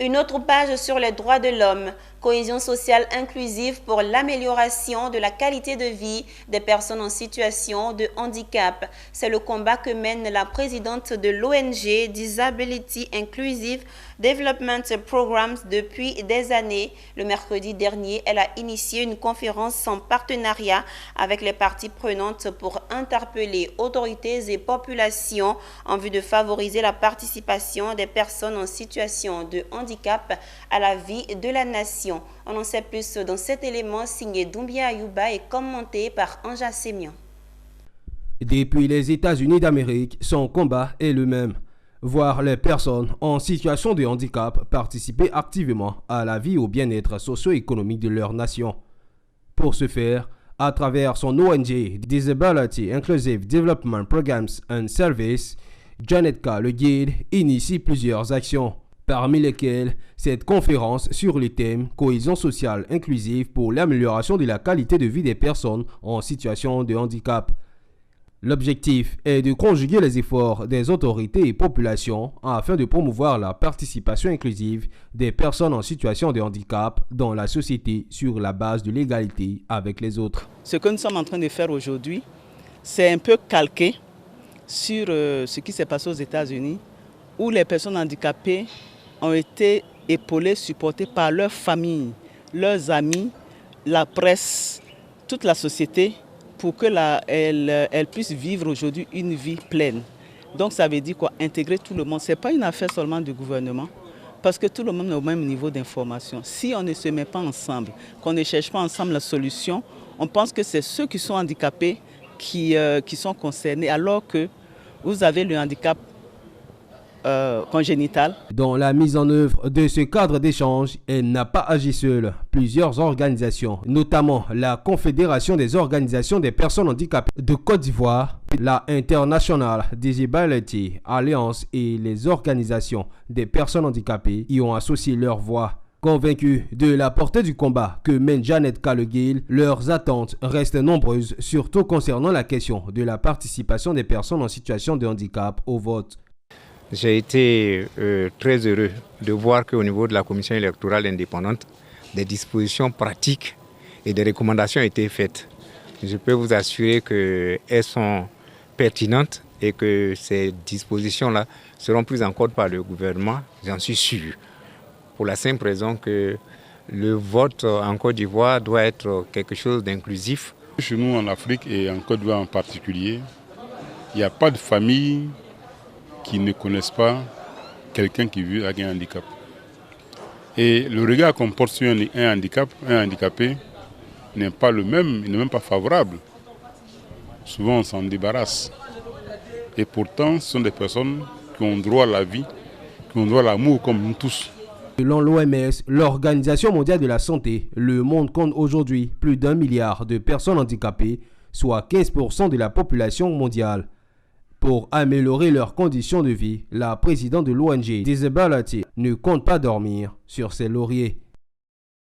Une autre page sur les droits de l'homme, cohésion sociale inclusive pour l'amélioration de la qualité de vie des personnes en situation de handicap. C'est le combat que mène la présidente de l'ONG Disability Inclusive Development Programs depuis des années. Le mercredi dernier, elle a initié une conférence en partenariat avec les parties prenantes pour interpeller autorités et populations en vue de favoriser la participation des personnes en situation de handicap à la vie de la nation. On en sait plus dans cet élément signé Doumbia Ayouba et commenté par Anja Semian. Depuis les États-Unis d'Amérique, son combat est le même. Voir les personnes en situation de handicap participer activement à la vie et au bien-être socio-économique de leur nation. Pour ce faire, à travers son ONG Disability Inclusive Development Programs and Services, Janet K. Le Guide initie plusieurs actions, parmi lesquelles cette conférence sur le thème « Cohésion sociale inclusive pour l'amélioration de la qualité de vie des personnes en situation de handicap ». L'objectif est de conjuguer les efforts des autorités et populations afin de promouvoir la participation inclusive des personnes en situation de handicap dans la société sur la base de l'égalité avec les autres. Ce que nous sommes en train de faire aujourd'hui, c'est un peu calqué sur ce qui s'est passé aux États-Unis, où les personnes handicapées ont été épaulées, supportées par leurs familles, leurs amis, la presse, toute la société, pour qu'elles puissent vivre aujourd'hui une vie pleine. Donc ça veut dire quoi? Intégrer tout le monde. Ce n'est pas une affaire seulement du gouvernement, parce que tout le monde est au même niveau d'information. Si on ne se met pas ensemble, qu'on ne cherche pas ensemble la solution, on pense que c'est ceux qui sont handicapés qui sont concernés, alors que vous avez le handicap congénital. Dans la mise en œuvre de ce cadre d'échange, elle n'a pas agi seule. Plusieurs organisations, notamment la Confédération des organisations des personnes handicapées de Côte d'Ivoire, la International Disability Alliance et les organisations des personnes handicapées y ont associé leur voix. Convaincus de la portée du combat que mène Janet K. Le Guide, leurs attentes restent nombreuses, surtout concernant la question de la participation des personnes en situation de handicap au vote. J'ai été très heureux de voir qu'au niveau de la commission électorale indépendante, des dispositions pratiques et des recommandations ont été faites. Je peux vous assurer qu'elles sont pertinentes et que ces dispositions-là seront prises en compte par le gouvernement, j'en suis sûr. Pour la simple raison que le vote en Côte d'Ivoire doit être quelque chose d'inclusif. Chez nous en Afrique et en Côte d'Ivoire en particulier, il n'y a pas de famille qui ne connaissent pas quelqu'un qui vit avec un handicap. Et le regard qu'on porte sur un handicapé n'est pas le même, il n'est même pas favorable. Souvent on s'en débarrasse. Et pourtant, ce sont des personnes qui ont droit à la vie, qui ont droit à l'amour comme nous tous. Selon l'OMS, l'Organisation mondiale de la santé, le monde compte aujourd'hui plus d'1 milliard de personnes handicapées, soit 15% de la population mondiale. Pour améliorer leurs conditions de vie, la présidente de l'ONG Disability ne compte pas dormir sur ses lauriers.